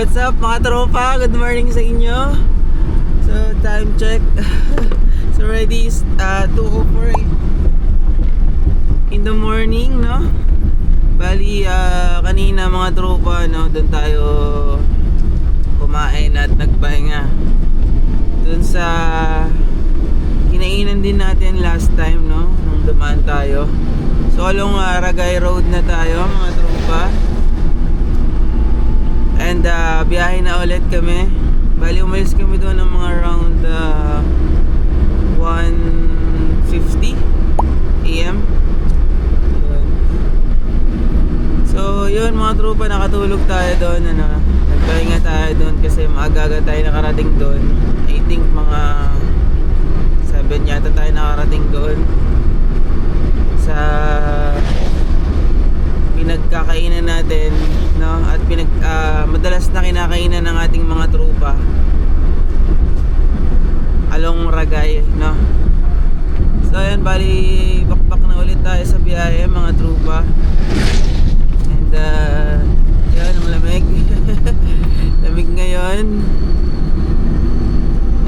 what's up mga tropa? Good morning sa inyo. So, time check. So, already 2:04 in the morning, no? Bali, kanina mga tropa, no? Doon tayo kumain at nagpahinga. Doon sa kinainan din natin last time, no? Nung dumaan tayo. So, along Ragay Road na tayo, mga tropa. And biyahe na ulit kami. Bali umalis kami doon ng mga around 1:50 AM. So yun mga tropa, nakatulog tayo doon, nagpahinga tayo doon kasi maaga tayo nakarating doon. I think mga 7 yata tayo nakarating doon sa pinagkakainan natin, no? At madalas na kinakainan ng ating mga tropa along Ragay, no? So ayan, bali bakbak na ulit tayo sa biyahe mga tropa. And yan, malamig. Lamig ngayon.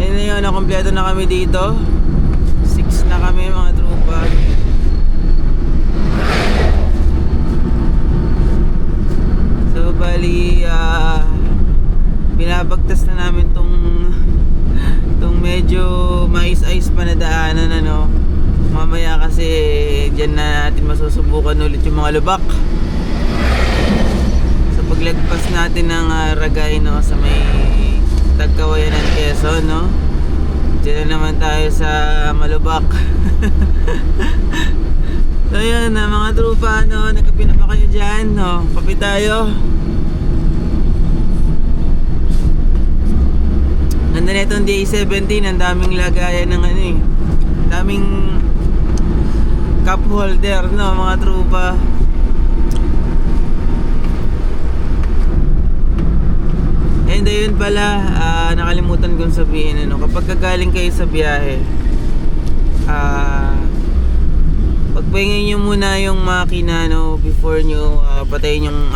Ayun na yun, nakompleto na kami dito. 6 na kami mga tropa. So bali binabagtas na namin tong medyo mais-ice pa na daanan, mamaya kasi dyan na natin masusubukan ulit yung mga lubak. So paglagpas natin ng Ragay, sa may Tagkawayan ng Quezon, dyan na naman tayo sa Malubak. So yun, mga trupa, nagkapina pa kayo dyan, kape tayo. Ganda na itong day 17, ang daming lagayan ng daming cup holder, mga trupa. And ayun pala, nakalimutan kong sabihin, kapag kagaling kayo sa biyahe, pagpahingin nyo muna yung makina, before nyo patayin yung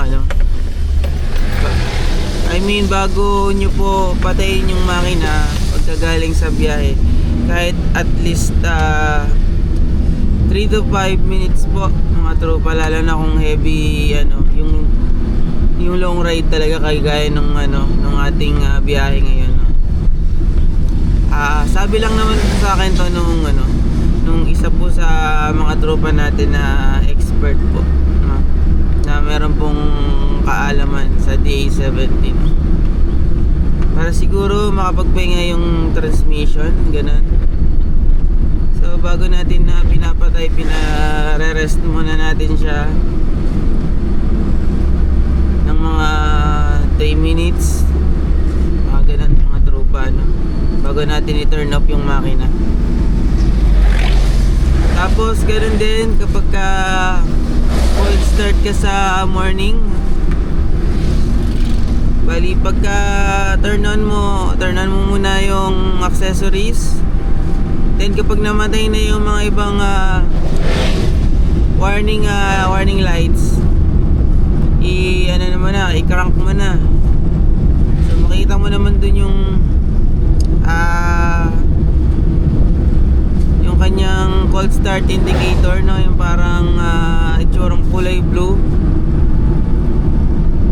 bago nyo po patayin yung makina pagkagaling sa biyahe, kahit at least 3 to 5 minutes po mga tropa, lalo na kung heavy yung long ride talaga, kagaya nung ating biyahe ngayon. Sabi lang naman sa akin to nung isa po sa mga tropa natin na expert po, na meron pong kaalaman sa DA-17, para siguro makapagpahinga yung transmission, ganun. So bago natin na pinapatay, pinare-rest muna natin siya ng mga 3 minutes, ganun mga tropa, bago natin i-turn off yung makina. Tapos ganoon din kapag cold start ka sa morning, bali pagka turn on mo muna yung accessories. Then kapag namatay na yung mga ibang warning lights, i-crank mo na. So makita mo naman dun yung kanyang cold start indicator, yung parang itsurang kulay blue.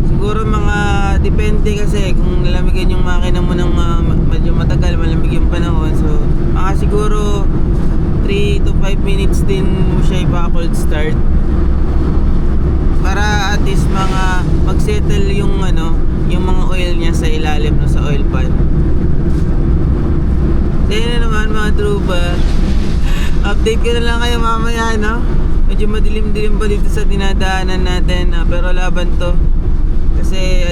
Siguro mga depende kasi kung nalamigan yung makina mo ng medyo matagal, malamig yung panahon. So mga siguro 3 to 5 minutes din mo siya ipa-cold start, para at least mag-settle yung mga oil niya sa ilalim, sa oil pan. Then naman mga trupa, update ko na lang kayo mamaya, medyo madilim-dilim pa dito sa dinadaanan natin, pero laban to kasi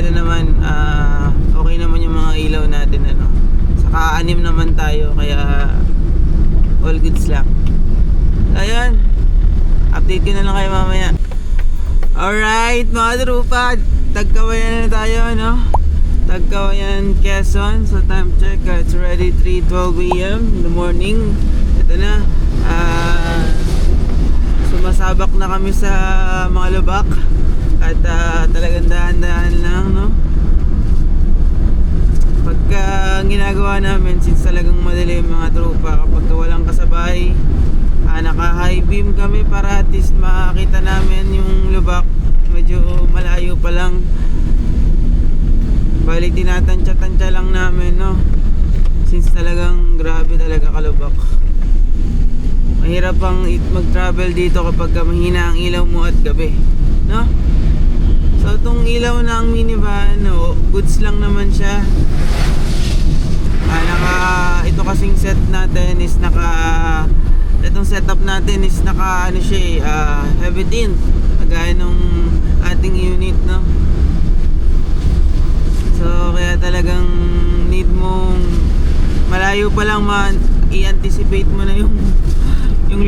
okay naman yung mga ilaw natin, saka 6 naman tayo, kaya all goods lang. Ayan, update ko na lang kayo mamaya. Alright mga trupa, Tagkawayan na tayo, Tagkawayan, Quezon. So time check, it's already 3:12 AM in the morning. Ito na, sumasabak na kami sa mga lubak at talagang dahan-dahan lang, ang ginagawa namin since talagang madilim mga tropa, kapag walang kasabay, naka-high beam kami para at least makakita namin yung lubak. Medyo malayo pa lang. Bali tinatansya-tansya lang namin, no? Since talagang grabe talaga kalubak. Mahirap pang mag-travel dito kapag mahina ang ilaw mo at gabi, no? So itong ilaw ng minivan, no, goods lang naman siya. Ito kasing set natin is itong setup natin is ano siya, heavy tint, kagaya nung ating unit, no? So kaya talagang need mong malayo pa lang i-anticipate mo na yung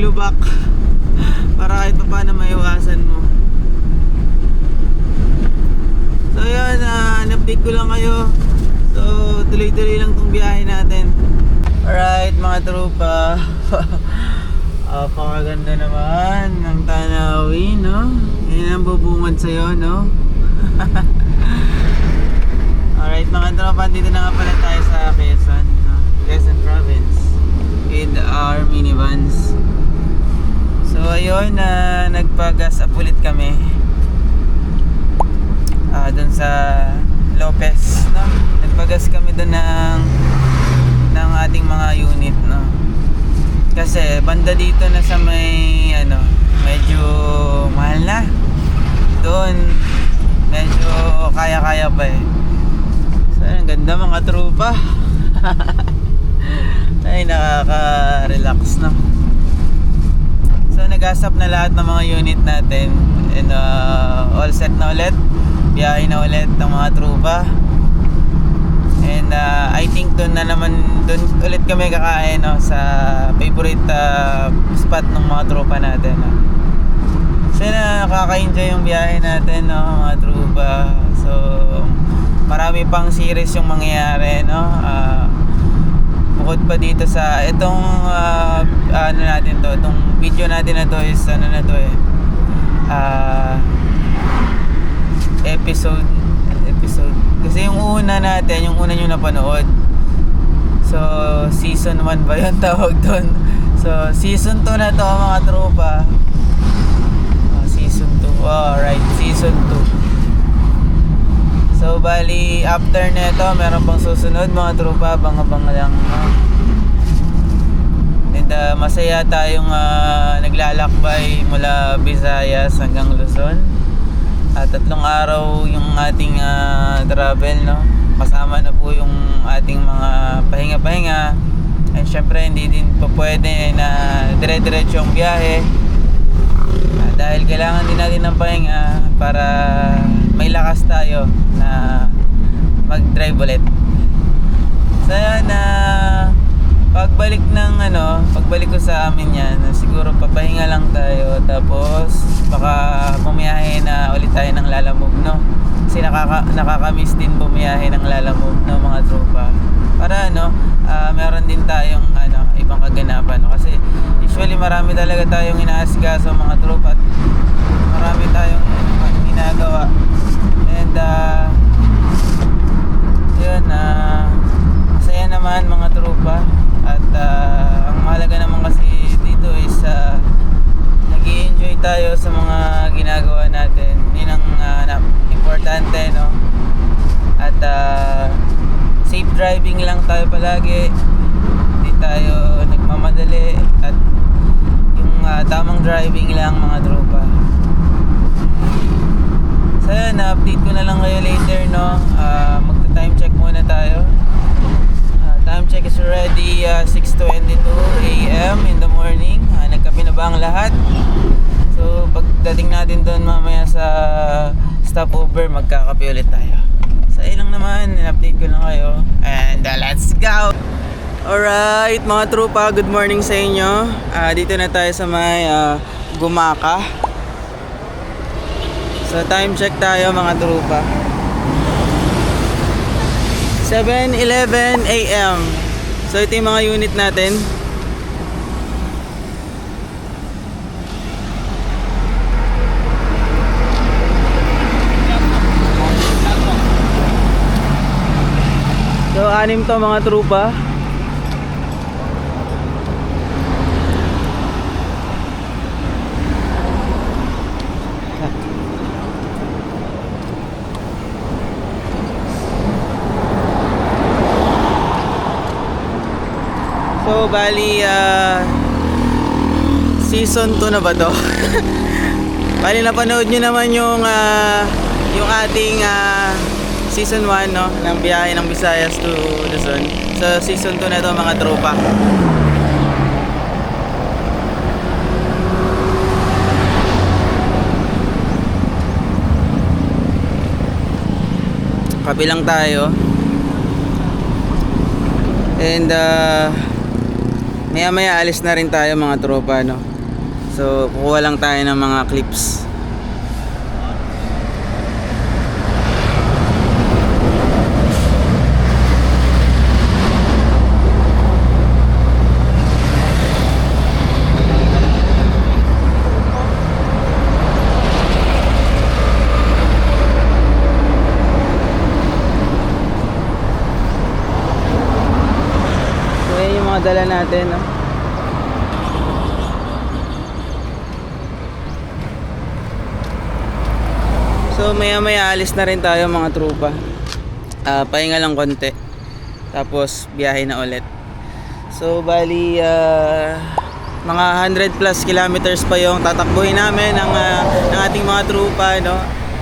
lubak para kahit pa paano maiwasan mo. So yun, update ko lang kayo. So tuloy-tuloy lang tong biyahe natin. Alright mga tropa. Pakaganda naman ng tanawin, no? Yan ang bubungad sa'yo, no? Alright mga tropa, dito na nga pala tayo sa Quezon, no? Quezon Province with our minivans. So ayun, nagpa-gas up ulit kami dun sa Lopez, no? Nagpa-gas kami dun ng ating mga unit, no? Kasi banda dito na sa may medyo mahal na. Doon medyo kaya-kaya pa eh. So ang ganda mga tropa. Ay, nakaka-relax, no? So nag-asap na lahat ng mga unit natin and all set na ulit. Biyahe na ulit ng mga tropa. And I think doon ulit kami kakain, no, sa favorite spot ng mga tropa natin, no? So nakaka-enjoy yung biyahe natin, no, mga tropa. So marami pang series yung mangyayari, no? Bukod pa dito sa itong natin to, itong video natin na to is episode kasi yung una nyo napanood, so season 1 ba yun tawag doon? So season 2 na to mga tropa. Season 2, alright, season 2. So bali after neto meron pang susunod mga tropa, abang-abang lang, no? And masaya tayong naglalakbay mula Visayas hanggang Luzon. 3 araw yung ating travel, no? Kasama na po yung ating mga pahinga-pahinga. And syempre hindi din po pwede na dire-diretso yung biyahe, dahil kailangan din natin ng pahinga para may lakas tayo na mag-drive ulit. So yan, pagbalik ko sa amin yan, siguro papahinga lang tayo, tapos baka bumiyahe na ulit tayo ng Lalamove, no? Kasi nakakamiss din bumiyahe ng Lalamove, no, mga tropa, para meron din tayong ibang kaganapan, no? Kasi usually marami talaga tayong inaasikaso mga tropa at marami tayong ginagawa. And yun, masaya naman mga tropa. At ang mahalaga naman kasi dito is nag-i-enjoy tayo sa mga ginagawa natin. Yun ang importante, no? At safe driving lang tayo palagi. Hindi tayo nagmamadali. At yung tamang driving lang mga tropa. So yun, update ko na lang kayo later, no? Magta-time check muna tayo. Time check is already 6:22 AM in the morning. Nagkape na ba ang lahat? So pagdating natin doon mamaya sa stopover, magkakape ulit tayo. So ayun lang naman, in-update ko lang kayo. And let's go! Alright mga tropa, good morning sa inyo. Dito na tayo sa may Gumaka. So time check tayo mga tropa. 7:11 AM. So ito yung mga unit natin. So So, 6 to mga trupa. So, bali, season 2 na ba to? Bali, napanood nyo naman yung ating season 1, no? Ng biyahe ng Visayas to Luzon. So, season 2 na to mga tropa. Kabilang tayo. And, maya alis na rin tayo mga tropa, no? So kukuha lang tayo ng mga clips. So yan yung mga dala natin, no? So maya alis na rin tayo mga trupa. Pahinga lang konti. Tapos biyahe na ulit. So bali mga 100 plus kilometers pa yung tatakbuhin namin ng ating mga trupa, no?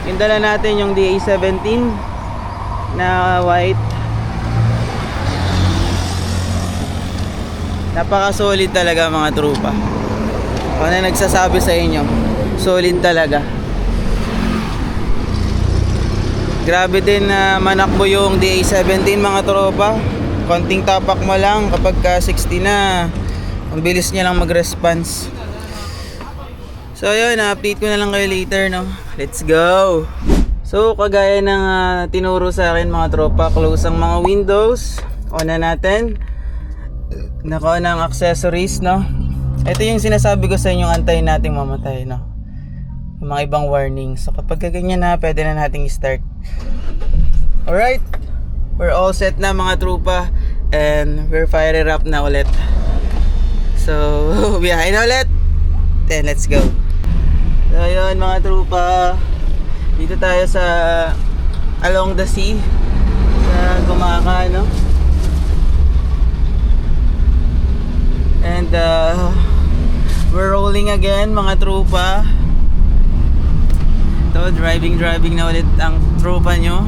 Yung dala natin yung DA-17 na white. Napaka solid talaga mga trupa. Ako na nagsasabi sa inyo, solid talaga. Grabe din na manakbo yung DA-17 mga tropa. Konting tapak mo lang kapag ka 60 na, ang bilis niya lang mag-response. So yun, update ko na lang kayo later, no? Let's go! So kagaya ng tinuro sa akin mga tropa, close ang mga windows. On na natin. Naka-on ang accessories, no? Ito yung sinasabi ko sa inyo, antayin nating mamatay, no? Yung mga ibang warnings. So kapag ganyan na, pwede na nating start. Alright, we're all set na mga trupa. And we're firing up na ulit. So, biyahe na ulit. Then let's go. So yun mga trupa, dito tayo sa along the sea, sa Gumaka, no? And we're rolling again mga trupa. Ito, driving na ulit ang tropa nyo.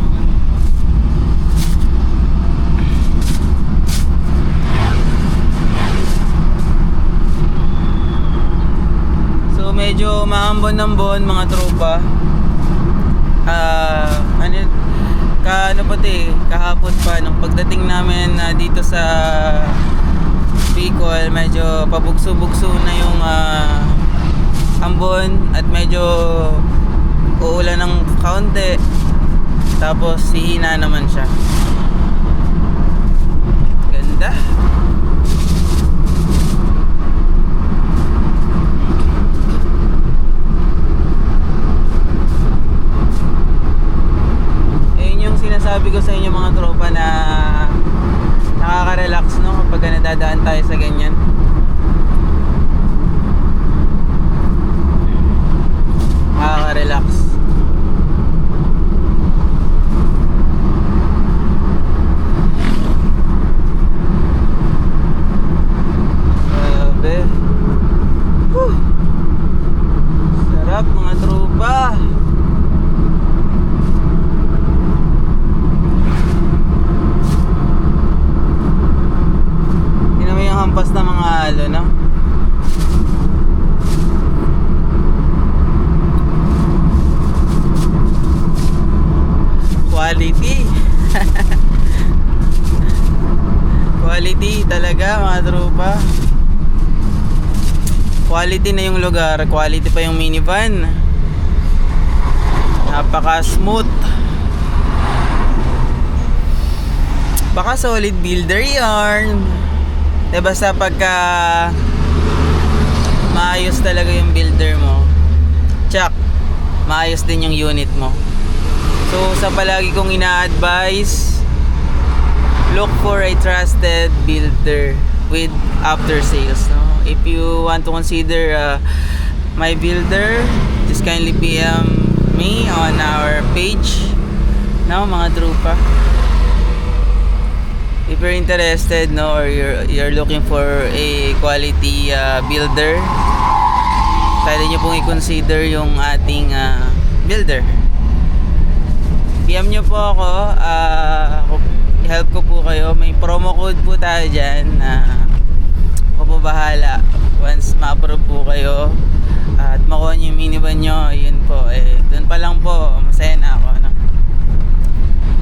So medyo maambon-ambon mga tropa. Kahapon pa nung pagdating namin dito sa Bicol, medyo pabugso-bugso na yung ambon at medyo uulan ng kaunti, tapos hihina naman siya. Ganda. Ayun yung sinasabi ko sa inyo mga tropa na nakaka-relax, no, kapag nadadaan tayo sa ganyan. Nakaka-relax. Grabe. Sarap mga tropa. Tingnan mo yung hampas na mga halo, no? Quality. Quality talaga mga tropa. Quality na yung lugar, quality pa yung minivan. Napaka smooth. Baka solid builder yarn. Basta pagka maayos talaga yung builder mo, tsak, maayos din yung unit mo. So sa palagi kong ina-advise, look for a trusted builder with after sales, no? If you want to consider my builder, just kindly PM me on our page, no, mga trupa. If you're interested, no, or you're looking for a quality builder, pwede nyo pong i-consider yung ating builder. PM nyo po ako, help ko po kayo. May promo code po tayo dyan na ako po bahala. Once ma-approve po kayo at makuha nyo yung minivan nyo, yun po, dun pa lang po masaya na ako, no?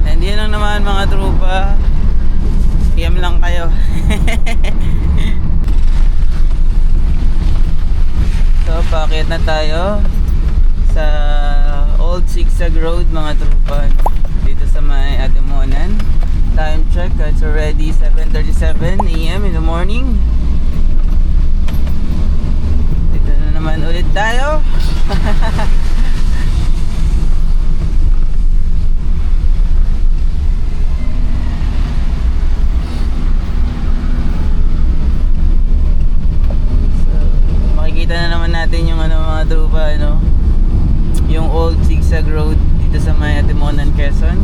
And yun lang naman mga trupa, PM lang kayo. So paakit na tayo sa Old Zigzag Road mga trupa, dito sa may Atimonan. Time check, it's already 7:37 AM in the morning. Dito na naman ulit tayo. So, makikita na naman natin yung mga trupa, yung Old Zigzag Road dito sa may Atimonan, Quezon.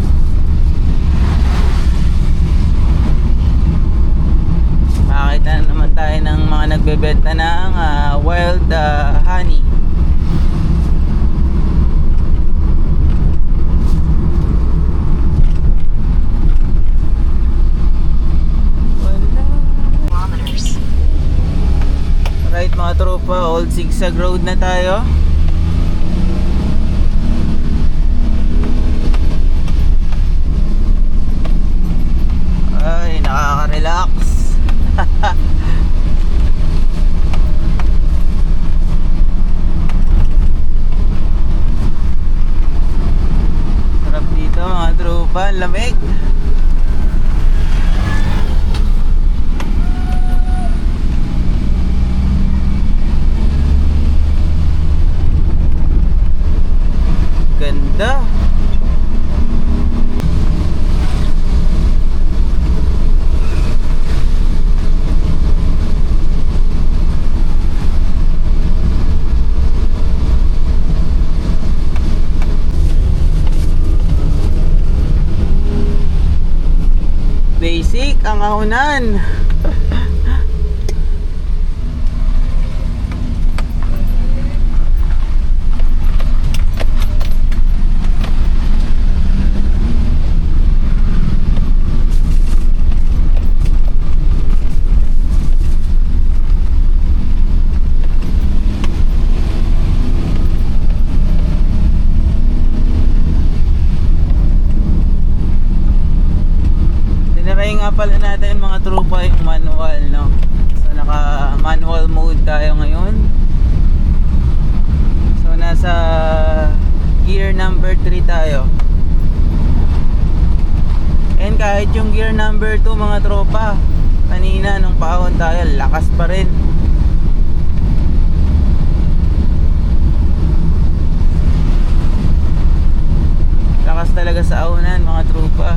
Makakita na naman tayo ng mga nagbebenta ng wild honey. Right mga tropa, Old Zigzag Road na tayo. Ay, nakaka-relax. Sarap dito mga tropa, lamig. Ganda. Basic ang ahunan. Tinry nga pala natin mga trupa yung manual, no? So naka manual mode tayo ngayon. So nasa gear number 3 tayo. And kahit yung gear number 2 mga tropa, kanina nung paahon tayo, lakas pa rin. Lakas talaga sa ahunan mga tropa.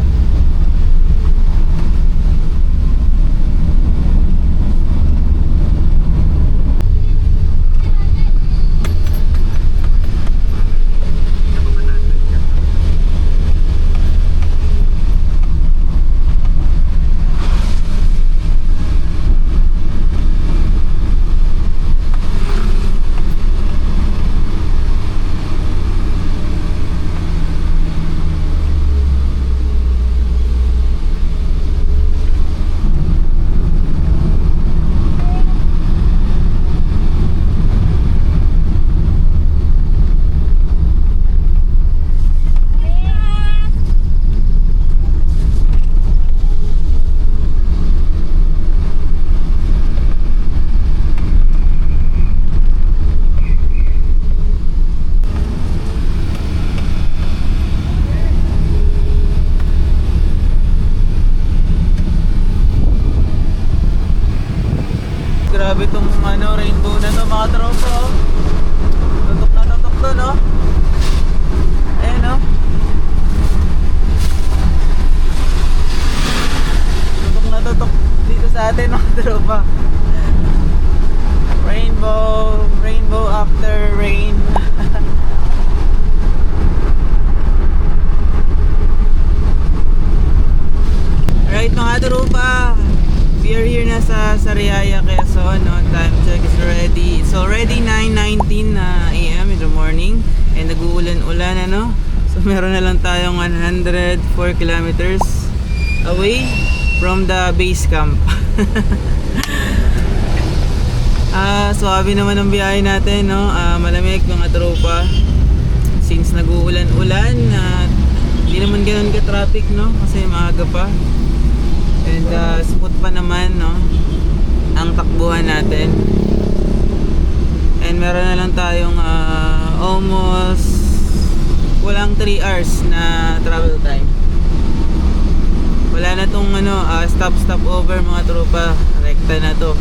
Grabe tong rainbow na to mga tropa, oh. Tutok na tutok to, no? Ayan, no? atin mga tropa. Rainbow after rain. Alright mga tropa, we are here na sa Sariaya, Quezon, no? Time check is ready. It's already 9:19 AM in the morning and nag-uulan-ulan, ano? So meron na lang tayong 104 kilometers away from the base camp. Suwabe naman ang biyahe natin, no? Malamig mga tropa. Since nag-uulan-ulan, hindi naman ganoon ka-traffic, no? Kasi maaga pa. And smooth pa naman, no? Ang takbuhan natin. And meron na lang tayong almost walang 3 hours na travel time. Wala na tong stop over mga tropa. Rekta na to.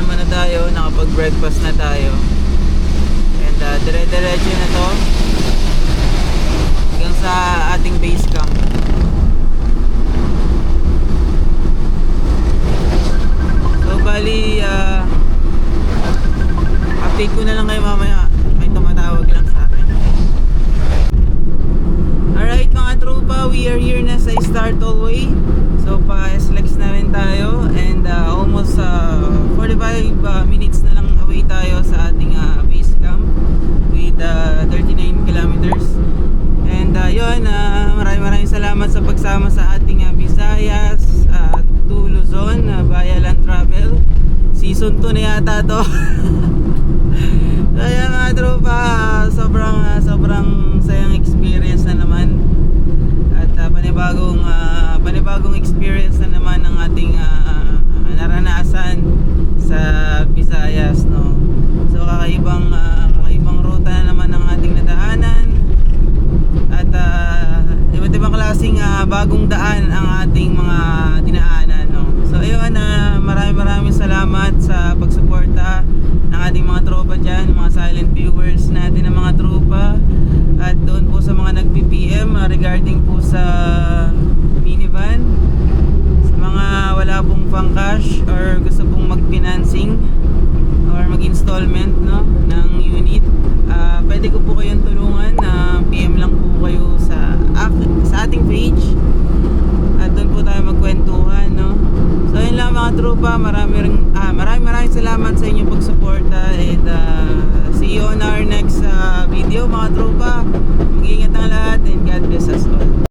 Naman na tayo, nakapag-breakfast na tayo. And dire-diretso na to hanggang sa ating base camp. So bali update ko na lang kayo mamaya. May tumatawag lang sa akin. Alright mga tropa, we are here na sa Star Tollway. So pa-SLEX na rin tayo and almost 45 minutes na lang away tayo sa ating base camp with 39 kilometers. And yun, maraming salamat sa pagsama sa ating Visayas to Luzon via Land Travel. Season 2 na yata to. Kaya mga tropa, sobrang sayang experience na naman. At panibagong experience na naman ng ating naranasan sa Visayas, no. So kakaibang ruta na naman ng ating nadaanan. At iba't ibang klaseng bagong daan ang ating mga dinaanan, no. So ayun, maraming salamat sa pagsuporta ng ating mga tropa dyan, mga silent viewers natin ng mga tropa. At doon po sa mga nag-PPM regarding po sa minivan, sa mga wala pong pang cash or gusto pong mag-financing or mag-installment, no, ng unit, pwede ko po kayong tulungan. PM lang po kayo sa ating page at doon po tayo magkwentuhan, no. So yun lang mga tropa, maraming salamat sa inyong pagsuporta and see you on our next video mga tropa. Mag-ingat